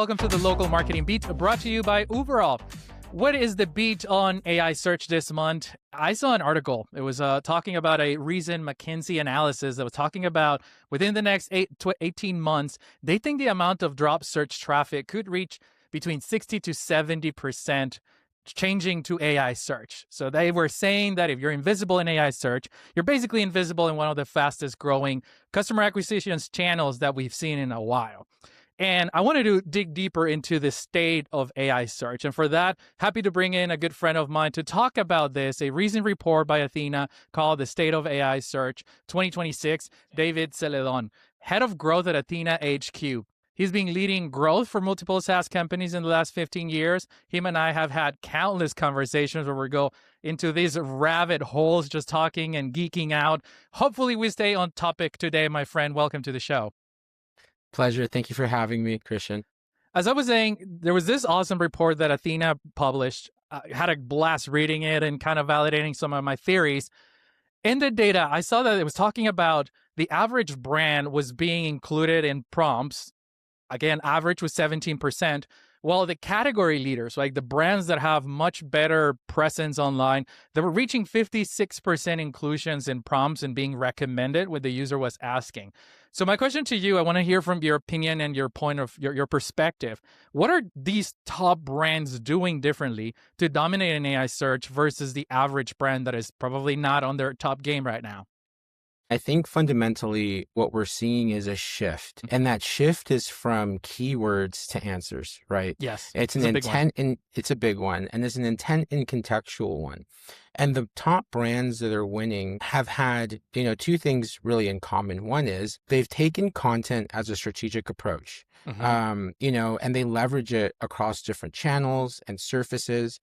welcome to the Local Marketing Beat, brought to you by Overall. What is the beat on AI search this month? I saw an article. It was talking about a recent McKinsey analysis that was talking about within the next 18 months, they think the amount of drop search traffic could reach between 60 to 70% changing to AI search. So they were saying that if you're invisible in AI search, you're basically invisible in one of the fastest growing customer acquisition channels that we've seen in a while. And I wanted to dig deeper into the state of AI search. And for that, happy to bring in a good friend of mine to talk about this, a recent report by Athena called The State of AI Search 2026, David Zeledon, head of growth at AthenaHQ. He's been leading growth for multiple SaaS companies in the last 15 years. Him and I have had countless conversations where we go into these rabbit holes, just talking and geeking out. Hopefully we stay on topic today, my friend. Welcome to the show. Pleasure. Thank you for having me, Christian. As I was saying, there was this awesome report that Athena published. I had a blast reading it and kind of validating some of my theories. In the data, I saw that it was talking about the average brand was being included in prompts. Again, average was 17%, while the category leaders, like the brands that have much better presence online, they were reaching 56% inclusions in prompts and being recommended what the user was asking. So my question to you, I want to hear from your opinion and your point of your perspective. What are these top brands doing differently to dominate an AI search versus the average brand that is probably not on their top game right now? I think fundamentally what we're seeing is a shift, and that shift is from keywords to answers, right? Yes. It's an intent, and it's a big one, and it's an intent and contextual one. And the top brands that are winning have had, two things really in common. One is they've taken content as a strategic approach, and they leverage it across different channels and surfaces.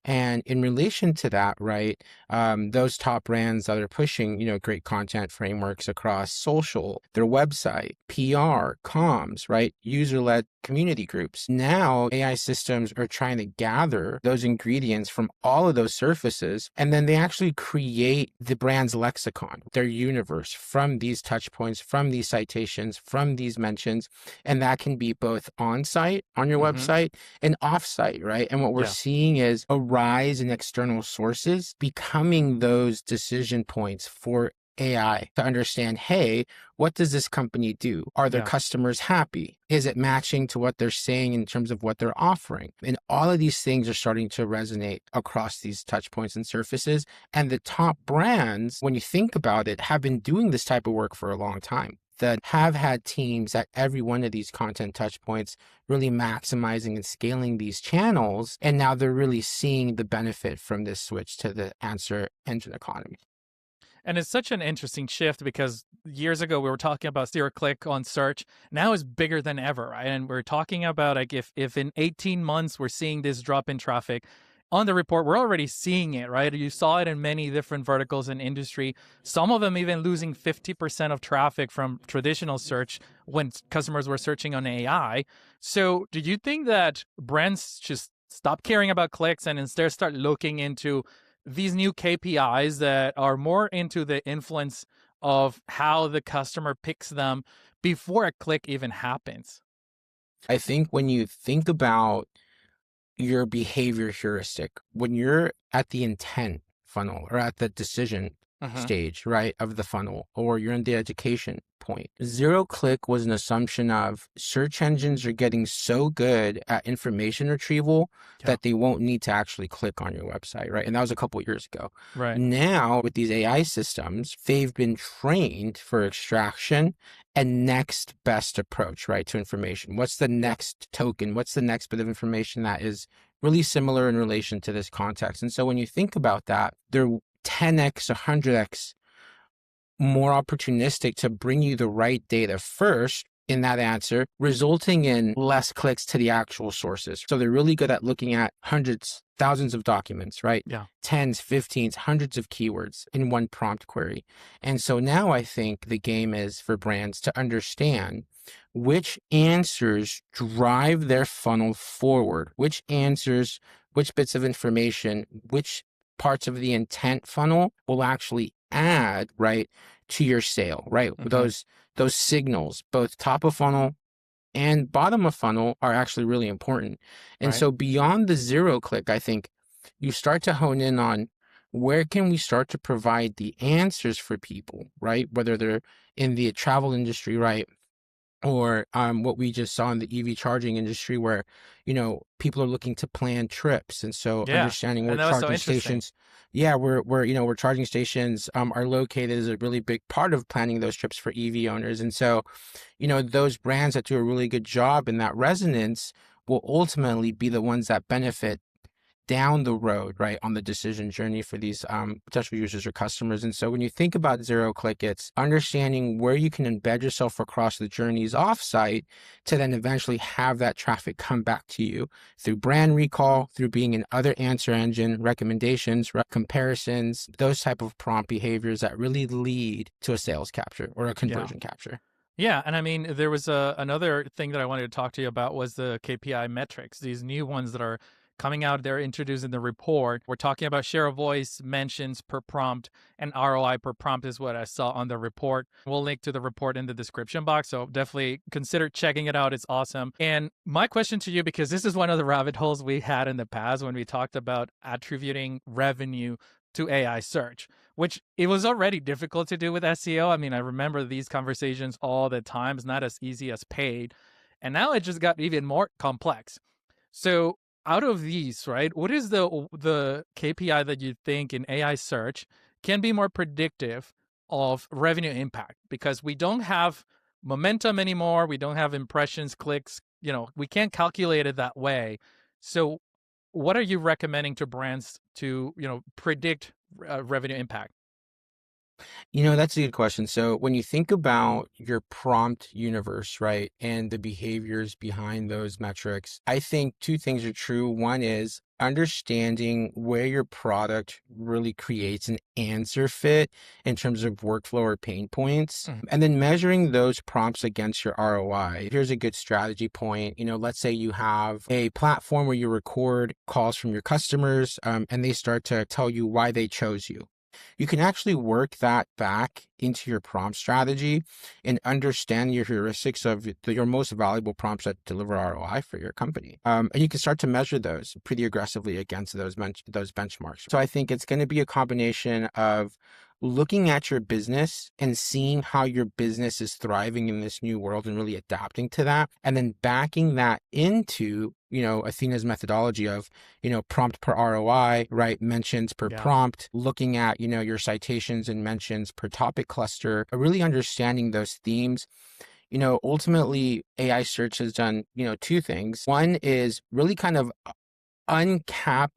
And in relation to that, right, those top brands that are pushing, great content frameworks across social, their website, PR, comms, right, user-led community groups. Now, AI systems are trying to gather those ingredients from all of those surfaces, and then they actually create the brand's lexicon, their universe from these touch points, from these citations, from these mentions. And that can be both on-site on your website and off-site, right? And what we're seeing is a rise in external sources becoming those decision points for AI to understand, hey, what does this company do? Are their customers happy? Is it matching to what they're saying in terms of what they're offering? And all of these things are starting to resonate across these touch points and surfaces. And the top brands, when you think about it, have been doing this type of work for a long time, that have had teams at every one of these content touch points really maximizing and scaling these channels. And now they're really seeing the benefit from this switch to the answer engine economy. And it's such an interesting shift because years ago we were talking about zero-click on search. Now it's bigger than ever, right? And we're talking about like if in 18 months we're seeing this drop in traffic, on the report, we're already seeing it, right? You saw it in many different verticals in industry. Some of them even losing 50% of traffic from traditional search when customers were searching on AI. So do you think that brands just stop caring about clicks and instead start looking into these new KPIs that are more into the influence of how the customer picks them before a click even happens? I think when you think about your behavior heuristic, when you're at the intent funnel or at the decision stage, right, of the funnel, or you're in the education point, zero click was an assumption of search engines are getting so good at information retrieval that they won't need to actually click on your website, right? And that was a couple of years ago. Right. Now with these AI systems, they've been trained for extraction and next best approach, right, to information. What's the next token? What's the next bit of information that is really similar in relation to this context? And so when you think about that, they're 10x, 100x more opportunistic to bring you the right data first in that answer, resulting in less clicks to the actual sources. So they're really good at looking at hundreds, thousands of documents, right? Yeah. Tens, 15s, hundreds of keywords in one prompt query. And so now I think the game is for brands to understand which answers drive their funnel forward, which answers, which bits of information, which parts of the intent funnel will actually add, right, to your sale, right? Those signals, both top of funnel and bottom of funnel are actually really important. And Right. so beyond the zero click, I think you start to hone in on where can we start to provide the answers for people, right? Whether they're in the travel industry, right? Or what we just saw in the EV charging industry where, people are looking to plan trips. And so Yeah. understanding where And that was so charging interesting. stations, yeah, where charging stations are located is a really big part of planning those trips for EV owners. And so, those brands that do a really good job in that resonance will ultimately be the ones that benefit down the road, right, on the decision journey for these potential users or customers. And so when you think about zero click, it's understanding where you can embed yourself across the journeys offsite to then eventually have that traffic come back to you through brand recall, through being in other answer engine recommendations, comparisons, those type of prompt behaviors that really lead to a sales capture or a Yeah. conversion capture. Yeah, and I mean, there was another thing that I wanted to talk to you about was the KPI metrics. These new ones that are coming out, they're introduced in the report. We're talking about share of voice, mentions per prompt, and ROI per prompt is what I saw on the report. We'll link to the report in the description box, so definitely consider checking it out. It's awesome. And my question to you, because this is one of the rabbit holes we had in the past when we talked about attributing revenue to AI search, which it was already difficult to do with SEO. I mean, I remember these conversations all the time. It's not as easy as paid. And now it just got even more complex. So out of these, right, what is the KPI that you think in AI search can be more predictive of revenue impact? Because we don't have momentum anymore. We don't have impressions, clicks, we can't calculate it that way. So what are you recommending to brands to, predict revenue impact? That's a good question. So when you think about your prompt universe, right, and the behaviors behind those metrics, I think two things are true. One is understanding where your product really creates an answer fit in terms of workflow or pain points, Mhm. and then measuring those prompts against your ROI. Here's a good strategy point. Let's say you have a platform where you record calls from your customers, and they start to tell you why they chose you. You can actually work that back into your prompt strategy and understand your heuristics of your most valuable prompts that deliver ROI for your company. And you can start to measure those pretty aggressively against those benchmarks. So I think it's going to be a combination of looking at your business and seeing how your business is thriving in this new world and really adapting to that, and then backing that into Athena's methodology of prompt per ROI, right? Mentions per Yeah. prompt, looking at your citations and mentions per topic cluster, really understanding those themes. Ultimately AI search has done two things. One is really kind of uncap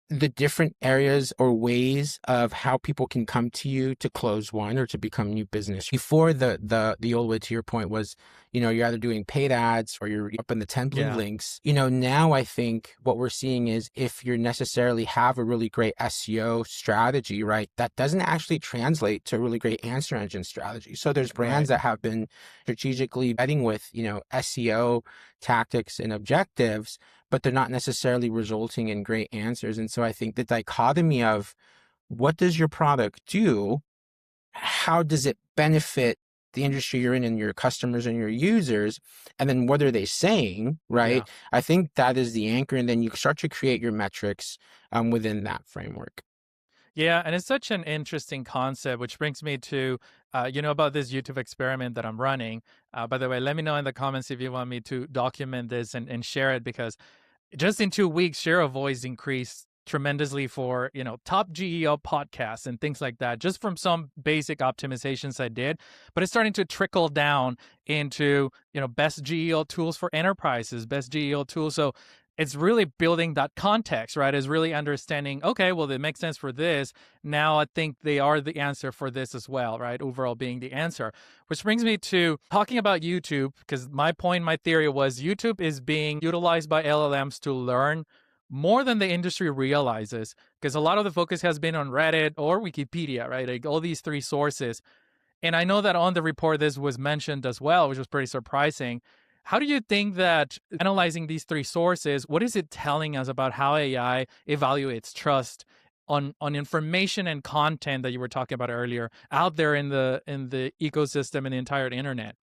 the different areas or ways of how people can come to you to close one or to become new business. Before the old way, to your point, was you're either doing paid ads or you're up in the 10 blue Yeah. links. Now I think what we're seeing is if you necessarily have a really great SEO strategy, right, that doesn't actually translate to a really great answer engine strategy. So there's brands Right. that have been strategically betting with SEO tactics and objectives, but they're not necessarily resulting in great answers. And so I think the dichotomy of what does your product do? How does it benefit the industry you're in and your customers and your users? And then what are they saying, Yeah. right? I think that is the anchor. And then you start to create your metrics within that framework. Yeah, and it's such an interesting concept, which brings me to, about this YouTube experiment that I'm running. By the way, let me know in the comments if you want me to document this and share it, because just in 2 weeks, share of voice increased tremendously for, top GEO podcasts and things like that, just from some basic optimizations I did. But it's starting to trickle down into, best GEO tools for enterprises, best GEO tools. So it's really building that context, right? Is really understanding, okay, well, it makes sense for this. Now I think they are the answer for this as well, right? Overall being the answer. Which brings me to talking about YouTube, because my point, my theory was YouTube is being utilized by LLMs to learn more than the industry realizes, because a lot of the focus has been on Reddit or Wikipedia, right? Like all these three sources. And I know that on the report, this was mentioned as well, which was pretty surprising. How do you think that analyzing these three sources, what is it telling us about how AI evaluates trust on information and content that you were talking about earlier out there in the ecosystem and the entire internet?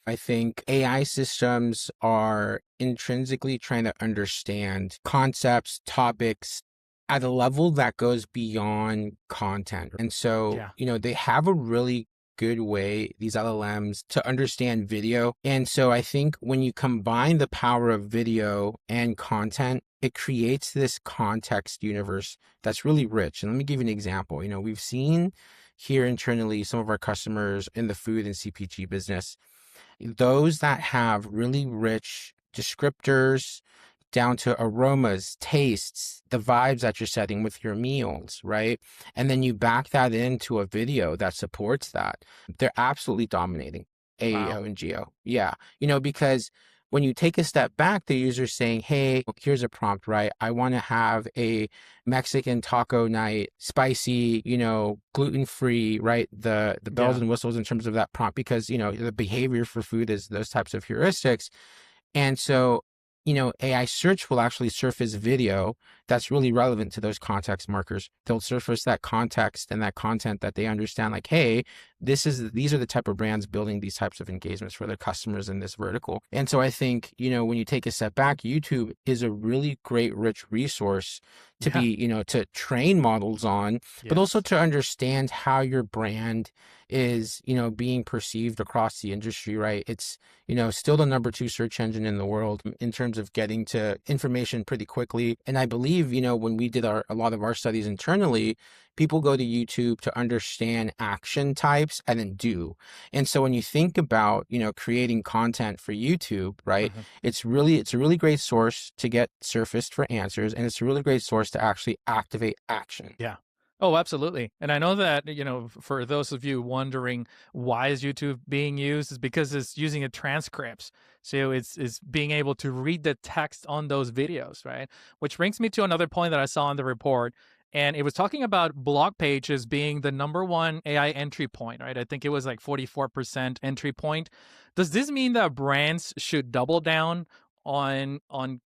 I think AI systems are intrinsically trying to understand concepts, topics at a level that goes beyond content. And so, Yeah. they have a really good way, these LLMs, to understand video. And so I think when you combine the power of video and content, it creates this context universe that's really rich. And let me give you an example. We've seen here internally some of our customers in the food and CPG business, those that have really rich descriptors down to aromas, tastes, the vibes that you're setting with your meals, right? And then you back that into a video that supports that. They're absolutely dominating Wow. AEO and GEO. Yeah. Because when you take a step back, the user's saying, hey, here's a prompt, right? I want to have a Mexican taco night, spicy, gluten-free, right? The bells Yeah. and whistles in terms of that prompt, because, the behavior for food is those types of heuristics. And so, AI search will actually surface video that's really relevant to those context markers. They'll surface that context and that content that they understand, like, hey, these are the type of brands building these types of engagements for their customers in this vertical. And so I think, when you take a step back, YouTube is a really great, rich resource to Yeah. be, to train models on, but also Yes. to understand how your brand is, being perceived across the industry, right? It's, still the number 2 search engine in the world in terms of getting to information pretty quickly. And I believe, when we did a lot of our studies internally, people go to YouTube to understand action types and then do. And so when you think about, creating content for YouTube, right, Uh-huh. it's a really great source to get surfaced for answers. And it's a really great source to actually activate action. Yeah. Oh, absolutely. And I know that, for those of you wondering why is YouTube being used, is because it's using a transcripts. So it's being able to read the text on those videos, right? Which brings me to another point that I saw in the report. And it was talking about blog pages being the number one AI entry point, right? I think it was like 44% entry point. Does this mean that brands should double down on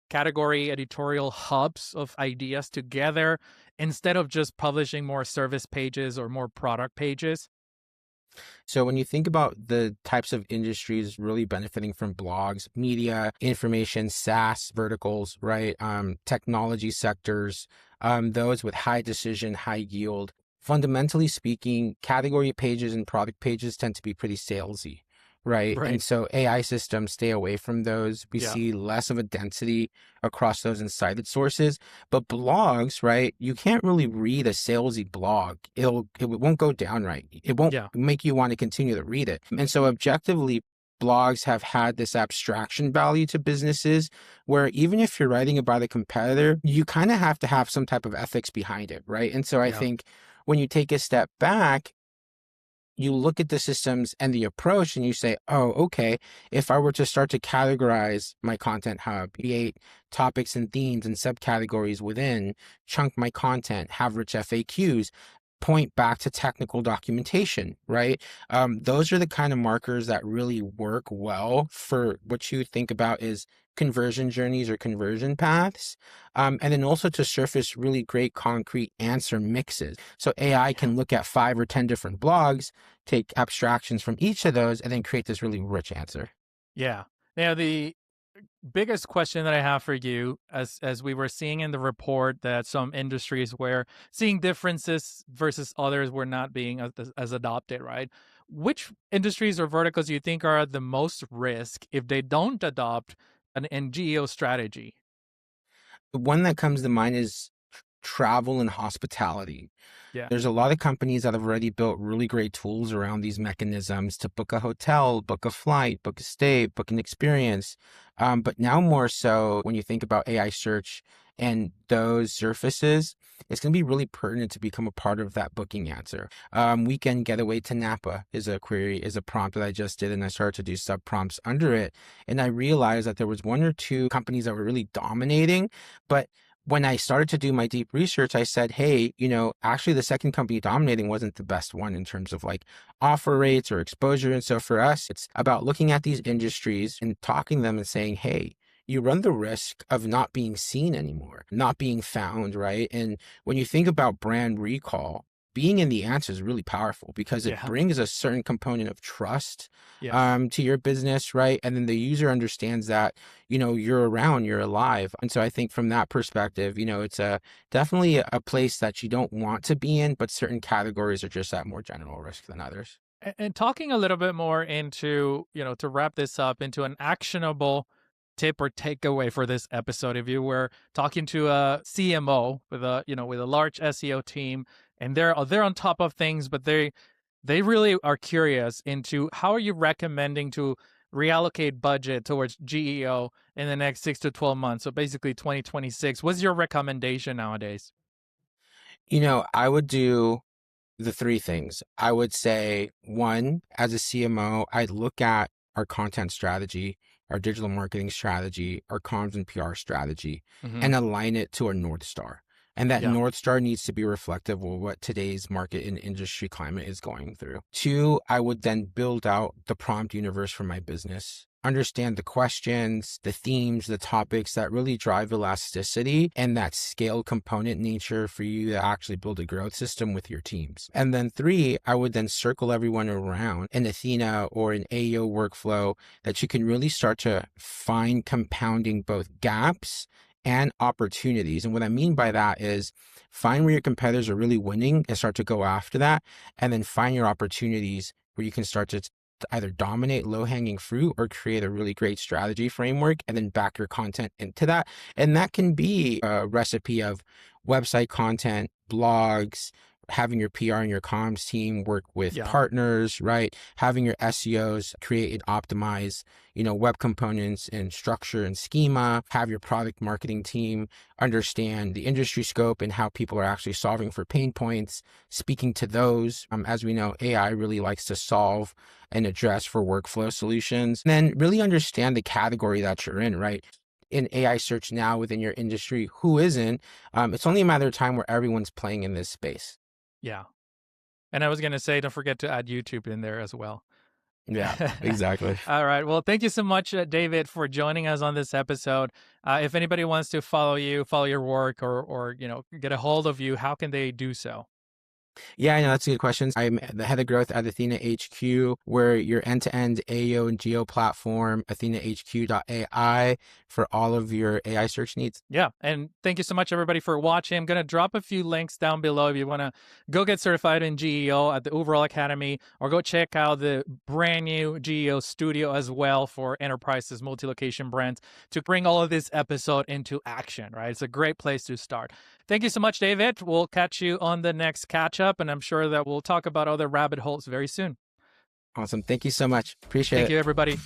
category editorial hubs of ideas together instead of just publishing more service pages or more product pages? So when you think about the types of industries really benefiting from blogs, media, information, SaaS verticals, right? Technology sectors, those with high decision, high yield. Fundamentally speaking, category pages and product pages tend to be pretty salesy, right? Right. And so AI systems stay away from those. We Yeah. see less of a density across those incited sources. But blogs, right? You can't really read a salesy blog. It won't go down right. It won't Yeah. make you want to continue to read it. And so objectively, blogs have had this abstraction value to businesses where even if you're writing about a competitor, you kind of have to have some type of ethics behind it, right? And so I Yeah. think when you take a step back, you look at the systems and the approach and you say, oh, okay, if I were to start to categorize my content hub, create topics and themes and subcategories within, chunk my content, have rich FAQs, point back to technical documentation, right? Those are the kind of markers that really work well for what you think about is conversion journeys or conversion paths. And then also to surface really great concrete answer mixes. So AI Yeah. can look at 5 or 10 different blogs, take abstractions from each of those, and then create this really rich answer. Yeah. Now the biggest question that I have for you, as we were seeing in the report that some industries were seeing differences versus others were not being as adopted, right? Which industries or verticals do you think are at the most risk if they don't adopt an NGO strategy? The one that comes to mind is travel and hospitality. Yeah. There's a lot of companies that have already built really great tools around these mechanisms to book a hotel, book a flight, book a stay, book an experience. But now more so when you think about AI search and those surfaces, it's going to be really pertinent to become a part of that booking answer. Weekend getaway to Napa is a query, is a prompt that I just did, and I started to do sub prompts under it. And I realized that there was 1 or 2 companies that were really dominating, but when I started to do my deep research, I said, hey, actually the second company dominating wasn't the best one in terms of like offer rates or exposure. And so for us, it's about looking at these industries and talking to them and saying, hey, you run the risk of not being seen anymore, not being found, right? And when you think about brand recall, being in the answer is really powerful because it Yeah. brings a certain component of trust Yes. to your business, right? And then the user understands that, you're around, you're alive. And so I think from that perspective, it's definitely a place that you don't want to be in, but certain categories are just at more general risk than others. And talking a little bit more into, to wrap this up into an actionable tip or takeaway for this episode, if you were talking to a CMO with a large SEO team, and they're on top of things, but they really are curious into how are you recommending to reallocate budget towards GEO in the next 6 to 12 months. So basically 2026. What's your recommendation nowadays? I would do the three things. I would say one, as a CMO, I'd look at our content strategy, our digital marketing strategy, our comms and PR strategy, Hmm. and align it to a North Star. And that Yeah. North Star needs to be reflective of what today's market and industry climate is going through. Two, I would then build out the prompt universe for my business. Understand the questions, the themes, the topics that really drive elasticity and that scale component nature for you to actually build a growth system with your teams. And then three, I would then circle everyone around an Athena or an AEO workflow that you can really start to find compounding both gaps and opportunities. And what I mean by that is find where your competitors are really winning and start to go after that, and then find your opportunities where you can start to either dominate low-hanging fruit or create a really great strategy framework and then back your content into that. And that can be a recipe of website content, blogs, having your PR and your comms team work with Yeah. partners, right? Having your SEOs create and optimize, web components and structure and schema, have your product marketing team understand the industry scope and how people are actually solving for pain points, speaking to those. As we know, AI really likes to solve and address for workflow solutions. And then really understand the category that you're in, right? In AI search now within your industry, who isn't? It's only a matter of time where everyone's playing in this space. Yeah. And I was going to say, don't forget to add YouTube in there as well. Yeah, exactly. All right. Well, thank you so much, David, for joining us on this episode. If anybody wants to follow you, follow your work, or get a hold of you, how can they do so? Yeah, I know that's a good question. I'm the head of growth at AthenaHQ. We're your end-to-end AEO and GEO platform, AthenaHQ.ai, for all of your AI search needs. Yeah. And thank you so much, everybody, for watching. I'm going to drop a few links down below if you want to go get certified in GEO at the Overall Academy, or go check out the brand new GEO studio as well for enterprises, multi-location brands, to bring all of this episode into action, right? It's a great place to start. Thank you so much, David. We'll catch you on the next catch up, and I'm sure that we'll talk about other rabbit holes very soon. Awesome. Thank you so much. Appreciate Thank it. you, everybody.